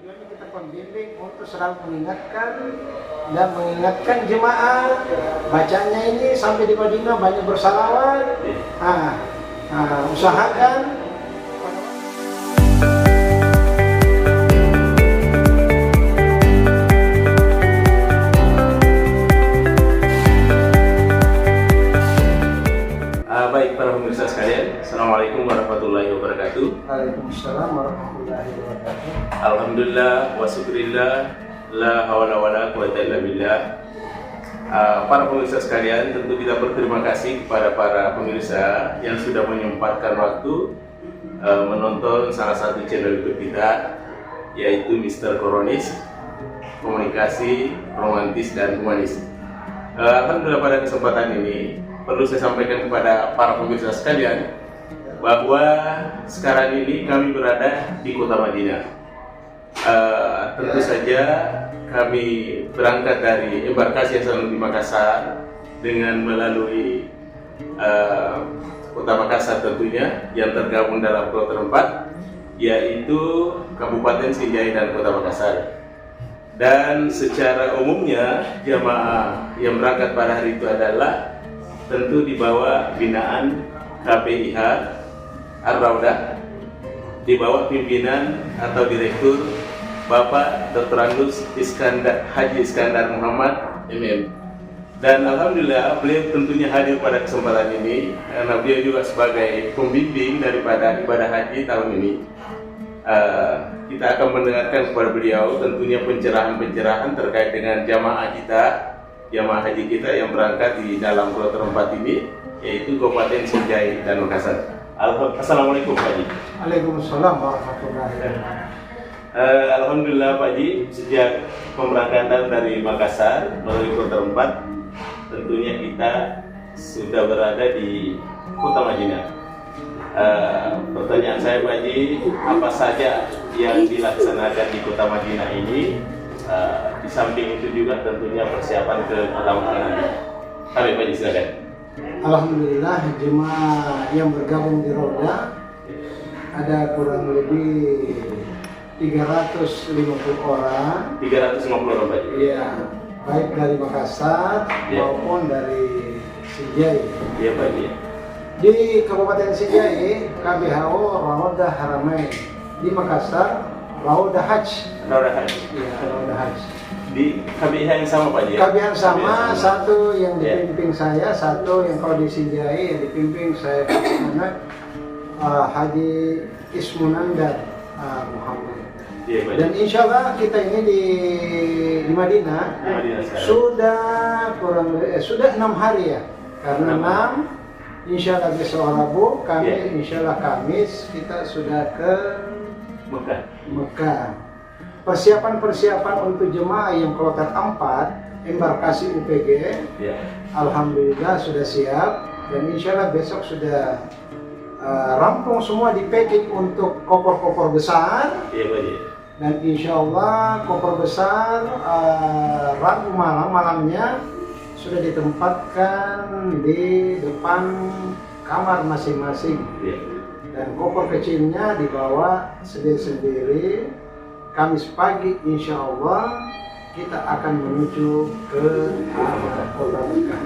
Tujuannya kita pembimbing untuk selalu mengingatkan jemaah. Bacanya ini sampai di Madinah banyak bersalawat. Usahakan. Baik para pemirsa sekalian, Assalamualaikum warahmatullahi wabarakatuh. Waalaikumsalam warahmatullahi wabarakatuh. Alhamdulillah wa syukurillah, la hawla wa la quwata illa billah. Para pemirsa sekalian, tentu kita berterima kasih kepada para pemirsa yang sudah menyempatkan waktu menonton salah satu channel YouTube kita, yaitu Mr. Koronis, komunikasi romantis dan humanis. Alhamdulillah, pada kesempatan ini perlu saya sampaikan kepada para pemirsa sekalian bahwa sekarang ini kami berada di kota Madinah. Tentu saja kami berangkat dari embarkasi Hasanudin di Makassar dengan melalui kota Makassar tentunya yang tergabung dalam kloter 4, yaitu Kabupaten Sinjai dan kota Makassar. Dan secara umumnya jamaah yang berangkat pada hari itu adalah tentu di bawah binaan KPIH Ar-Raudah, di bawah pimpinan atau direktur Bapak Dr. Andus Haji Iskandar Muhammad MM. Dan alhamdulillah beliau tentunya hadir pada kesempatan ini karena beliau juga sebagai pembimbing daripada ibadah haji tahun ini. Kita akan mendengarkan kepada beliau tentunya pencerahan-pencerahan terkait dengan jamaah haji kita yang berangkat di dalam kloter 4 ini, yaitu Kabupaten Sinjai dan Makassar. Assalamualaikum Pak Haji. Waalaikumsalam warahmatullahi wabarakatuh. Alhamdulillah Pak Haji, sejak pemberangkatan dari Makassar melalui kloter 4, tentunya kita sudah berada di kota Madinah. Pertanyaan saya Pak Haji, apa saja yang dilaksanakan di kota Madinah ini? Di samping itu juga tentunya persiapan ke kota Makassar. Kami Pak Haji, silakan. Alhamdulillah, jemaah yang bergabung di Roda ada kurang lebih 350 orang. 350 orang Pak Haji? Iya, baik dari Makassar maupun dari Sinjai. Iya Pak Haji. Di Kabupaten Sinjai, KBHO Raudah Haramain. Di Makassar, Raudah Hajj. Raudah Hajj. Iya, Raudah Hajj. Di KBH yang sama Pak Haji? KBH yang sama, satu yang dipimpin saya, satu yang kalau di Sinjai yang dipimpin saya anak Haji Ismunandar Muhammad. Iya, Pak Haji. Dan insya Allah kita ini di Madinah, sudah sudah 6 hari ya, karena 6 insya Allah besok Rabu, insya Allah Kamis kita sudah ke Mekah. Persiapan untuk jemaah yang kloter 4 embarkasi UPG, alhamdulillah sudah siap, dan insya Allah besok sudah rampung semua di packing untuk koper-koper besar. Dan insya Allah koper besar Rabu malamnya sudah ditempatkan di depan kamar masing-masing. Dan koper kecilnya dibawa sendiri-sendiri. Kamis pagi insya Allah kita akan menuju ke kota Mekah.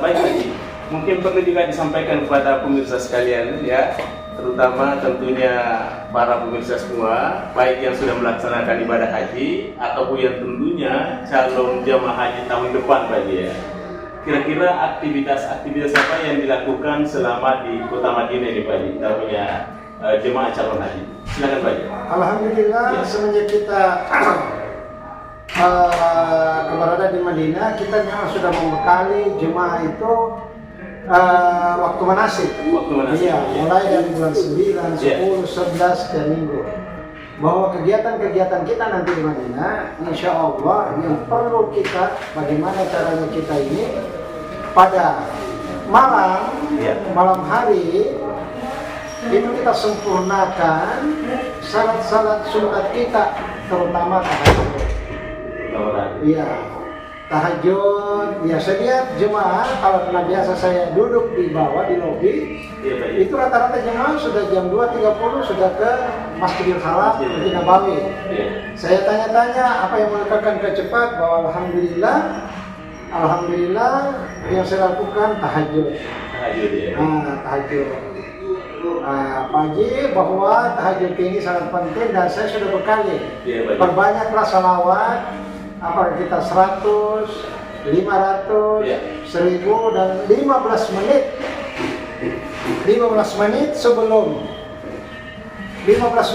Baik Haji, mungkin perlu juga disampaikan kepada pemirsa sekalian ya, terutama tentunya para pemirsa semua, baik yang sudah melaksanakan ibadah haji ataupun yang tentunya calon jamaah haji tahun depan Pak Haji ya. Kira-kira aktivitas apa yang dilakukan selama di kota Madinah ini Pak Haji, tentunya jemaah calon haji? Silakan Pak Haji. Alhamdulillah, semenjak kita keberadaan di Madinah, kita memang sudah membekali jemaah itu waktu manasik. Iya, mulai dari bulan 9, 10, 11 dan minggu. Bahwa kegiatan-kegiatan kita nanti di Madinah, insya Allah yang perlu kita, bagaimana caranya kita ini pada malam hari itu kita sempurnakan salat-salat sunat kita, terutama tahajud. Iya, tahajud. Ya, setiap jemaah, kalau biasa saya duduk di bawah di lobi, Iya, Pak. Itu rata-rata jemaah sudah jam 2.30 sudah ke Masjidil Haram, Masjid Nabawi. Iya. Saya tanya-tanya apa yang menekankan cepat bahwa Alhamdulillah yang saya lakukan tahajud. Tahajud ya. Tahajud. Pak Haji, bahwa tahajud ini sangat penting dan saya sudah berkali. Iya, Pak. Perbanyaklah salawat, apakah kita 100, 500, Iya. 1000 dan 15 menit. 15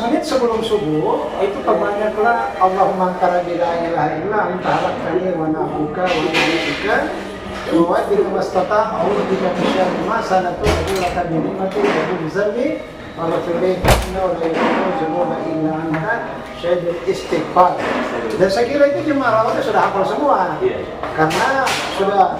menit sebelum subuh itu perbanyaklah Allahumma anta la ilaha illa anta khalaqtani wa ana abduka wa ana nabiyuka wa bika mastata a'udzu bika min syarri ma sanatu laka bi ni'mati wa bi dzambi wa la tu'ika inna la yu'minu illa anta syadul istighfar. Dan saya kira itu jemaah rawatnya sudah hafal semua. Iya. Karena sudah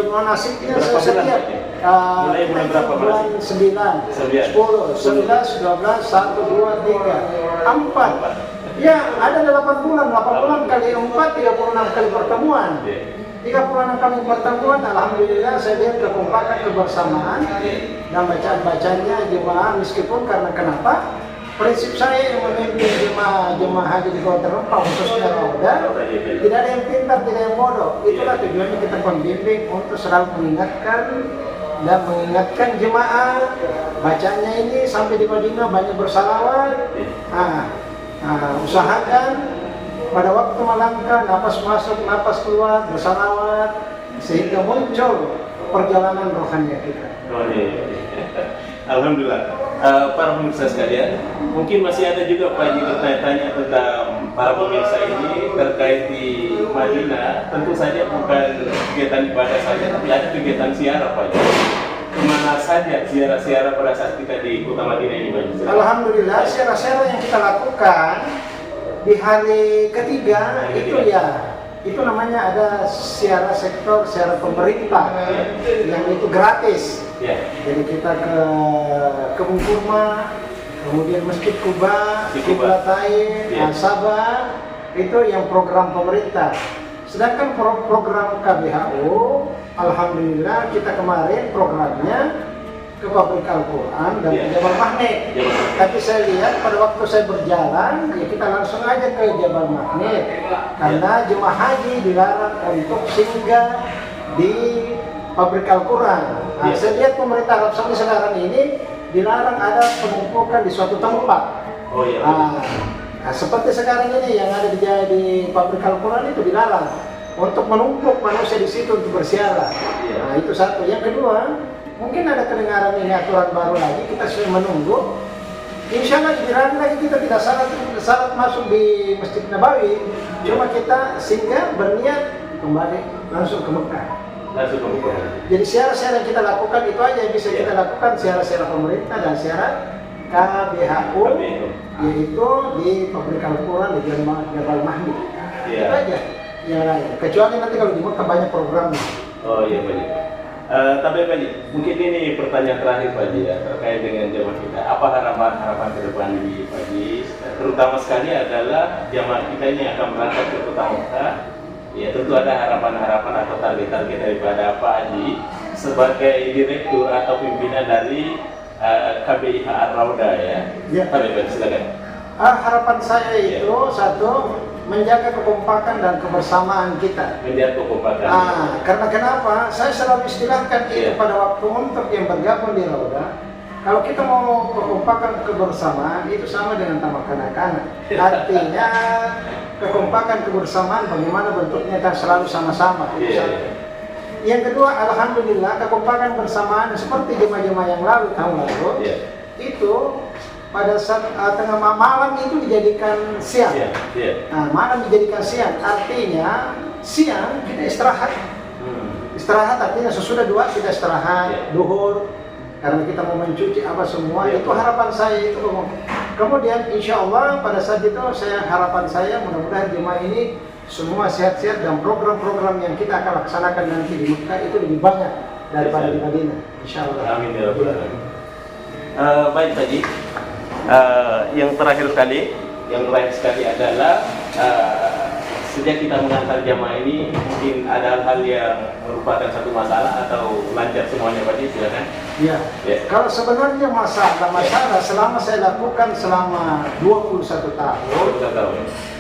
manasiknya setiap mulai bulan berapa bulan 9, 10, 11, 12, 1, 2, 3, 4. Ya, ada 8 bulan kali 4, 36 kali pertemuan. 36 kali pertemuan, alhamdulillah saya lihat kekompakan kebersamaan dan bacaan-bacanya jemaah meskipun karena kenapa? Prinsip saya yang memimpin jemaah haji di Kota Rempah khususnya Rauda, tidak ada yang pintar, tidak yang bodoh. Itulah tujuannya kita pembimbing untuk selalu mengingatkan jemaah bacanya ini sampai di Madinah banyak bersalawat. Usahakan pada waktu melangkah, napas masuk, napas keluar, bersalawat sehingga muncul perjalanan rohani kita. Alhamdulillah. Para pemirsa sekalian, mungkin masih ada juga Pak Haji bertanya-tanya tentang para pemirsa ini terkait di Madinah. Tentu saja bukan kegiatan ibadah saja, tapi ada kegiatan ziarah Pak Haji. Kemana saja ziarah-ziarah pada saat kita di kota Madinah ini Pak Haji? Alhamdulillah, ziarah-ziarah yang kita lakukan di hari ketiga itu namanya ada ziarah sektor, ziarah pemerintah yang itu gratis. Jadi kita ke Kebun Kurma, kemudian Masjid Kuba, Qiblatain, Sabah, itu yang program pemerintah. Sedangkan program KBHU, alhamdulillah kita kemarin programnya ke Pabrik Al-Quran dan ke Jabal Mahnet. Tapi saya lihat pada waktu saya berjalan, ya kita langsung aja ke Jabal Mahnet karena jemaah haji dilarang untuk singgah di Pabrik Al-Quran. Saya lihat pemerintah Arab Saudi sekarang ini dilarang ada penumpukan di suatu tempat. Seperti sekarang ini yang ada di Pabrik Al-Quran itu dilarang untuk menumpuk manusia di situ untuk berziarah. Itu satu. Yang kedua, mungkin ada kedengaran ini aturan baru lagi, kita sudah menunggu. Insya Allah dilarang lagi kita tidak syarat masuk di Masjid Nabawi, cuma kita singgah berniat kembali langsung ke Mekah. Jadi siara-siara yang kita lakukan itu aja yang bisa kita lakukan, siara-siara pemerintah dan siara KBHU, yaitu di Pabrik Al-Quran di Jabal Mahnet. Itu aja yang lain. Kecuali nanti kalau di Mekah banyak programnya. Oh iya Pak Haji. Tapi Pak Haji, mungkin ini pertanyaan terakhir Pak Haji ya, terkait dengan jamaah kita. Apa harapan ke depan di Pak Haji? Terutama sekali adalah jamaah kita ini akan berangkat ke kota Mekah. Ya tentu ada harapan-harapan atau target-target daripada Pak Haji sebagai direktur atau pimpinan dari KBIH Ar-Rauda ya. Pak Haji, silakan. Harapan saya itu satu, menjaga kekompakan dan kebersamaan kita. Menjaga kekompakan. Karena kenapa? Saya selalu istilahkan itu pada waktu untuk yang bergabung di Rauda. Kalau kita mau kekompakan kebersamaan itu sama dengan tamak kanak-kanak. Artinya kekompakan kebersamaan bagaimana bentuknya dan selalu sama-sama. Yang kedua, alhamdulillah kekompakan bersamaan seperti jemaah-jemaah yang lalu tahun lalu itu pada saat tengah malam itu dijadikan siang. Malam dijadikan siang, artinya siang kita istirahat. Istirahat artinya sesudah dua kita istirahat, duhur, karena kita mau mencuci apa semua. Itu harapan saya itu. Kemudian insya Allah pada saat itu harapan saya mudah-mudahan jemaah ini semua sehat-sehat dan program-program yang kita akan laksanakan nanti di Mekah itu lebih banyak daripada di Madinah. Insya Allah. Amin ya rabbal alamin. Baik Pak Haji. Yang terakhir sekali adalah sejak kita mengantar jamaah ini mungkin ada hal-hal yang merupakan satu masalah atau lancar semuanya Pak Haji, silakan. Ya. Ya. Kalau sebenarnya masalah selama saya lakukan selama 21 tahun, Kita tahu.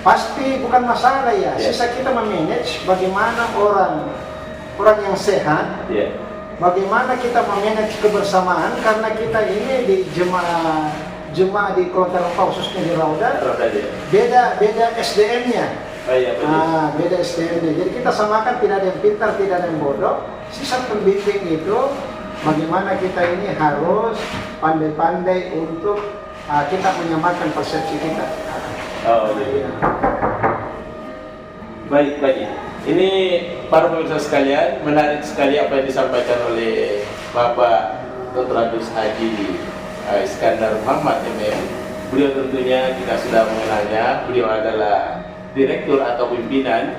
pasti bukan masalah ya. Ya. Sisa kita memanage bagaimana orang yang sehat, Ya. bagaimana kita memanage kebersamaan, karena kita ini di jemaah di Kota Rempah khususnya di Rauda, Terus aja. beda SDM-nya. Oh iya Pak Haji. Beda SDM-nya. Jadi kita samakan, tidak ada yang pintar, tidak ada yang bodoh. Sisa pembimbing itu bagaimana kita ini harus pandai-pandai untuk kita menyamakan persepsi kita. Oh iya. Baik Pak Haji. Ini para pemirsa sekalian, menarik sekali apa yang disampaikan oleh Bapak Dr. Andus Haji Iskandar Muhammad MM. Beliau tentunya kita sudah mengenalnya. Beliau adalah direktur atau pimpinan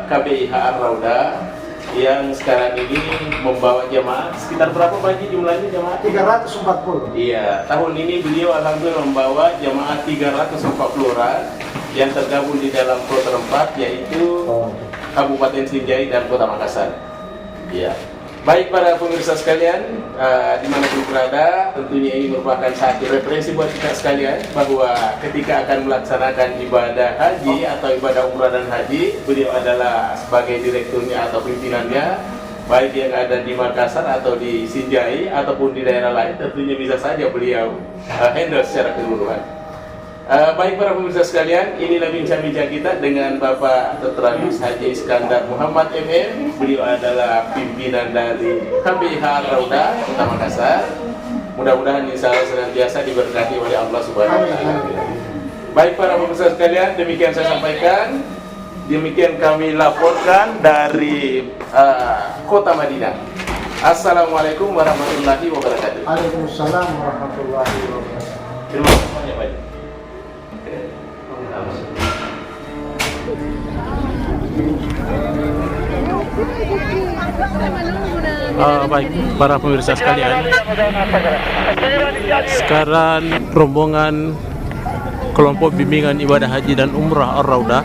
KBIH Ar-Rauda yang sekarang ini membawa jamaah sekitar berapa Pak Haji jumlahnya jamaah? 340. Iya, tahun ini beliau alhamdulillah membawa jamaah 340 orang yang tergabung di dalam Kota Rempah, yaitu Kabupaten Sinjai dan Kota Makassar. Iya. Baik para pemirsa sekalian, dimanapun berada, tentunya ini merupakan satu referensi buat kita sekalian bahwa ketika akan melaksanakan ibadah haji atau ibadah umrah dan haji, beliau adalah sebagai direkturnya atau pimpinannya, baik yang ada di Makassar atau di Sinjai ataupun di daerah lain, tentunya bisa saja beliau handle secara keseluruhan. Baik para pemirsa sekalian, inilah bincang-bincang kita dengan Bapak Dr. Andus Haji Iskandar Muhammad MM. Beliau adalah pimpinan dari KBIH Ar-Rauda Kota Makassar. Mudah-mudahan insya Allah senantiasa diberkati oleh Allah Subhanahu wa Ta'ala. Baik para pemirsa sekalian, demikian saya sampaikan. Demikian kami laporkan dari Kota Madinah. Assalamualaikum warahmatullahi wabarakatuh. Waalaikumsalam warahmatullahi wabarakatuh. Terima kasih banyak Pak. Baik para pemirsa sekalian, sekarang rombongan kelompok bimbingan ibadah haji dan umrah Ar-Rauda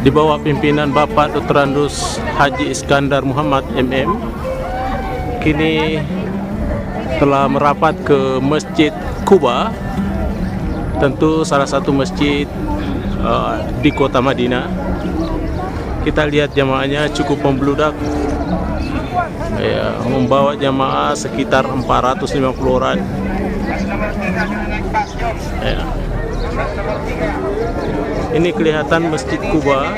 di bawah pimpinan Bapak Dr. Andus Haji Iskandar Muhammad MM kini telah merapat ke Masjid Quba, tentu salah satu masjid di Kota Madinah. Kita lihat jamaahnya cukup membludak, ya, membawa jamaah sekitar 450 orang. Ya. Ini kelihatan Masjid Quba.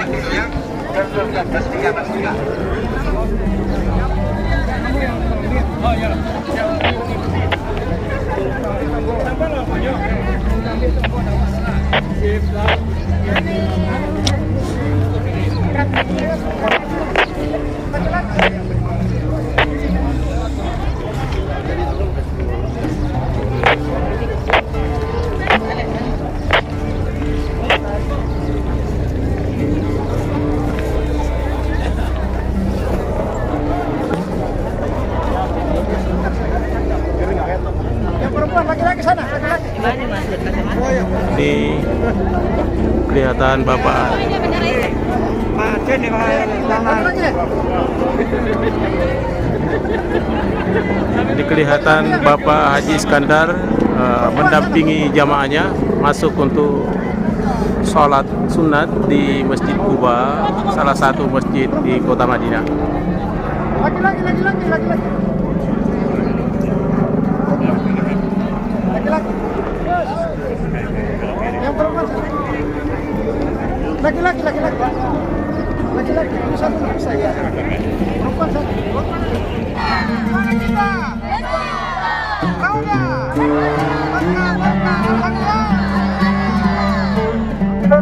Ini kelihatan Bapak. Ini kelihatan Bapak Haji Iskandar mendampingi jamaahnya masuk untuk sholat sunat di Masjid Quba, salah satu masjid di Kota Madinah. Laki-laki. Yang perempuan laki-laki. Laki-laki itu satu bisa ya. Perempuan satu. Kita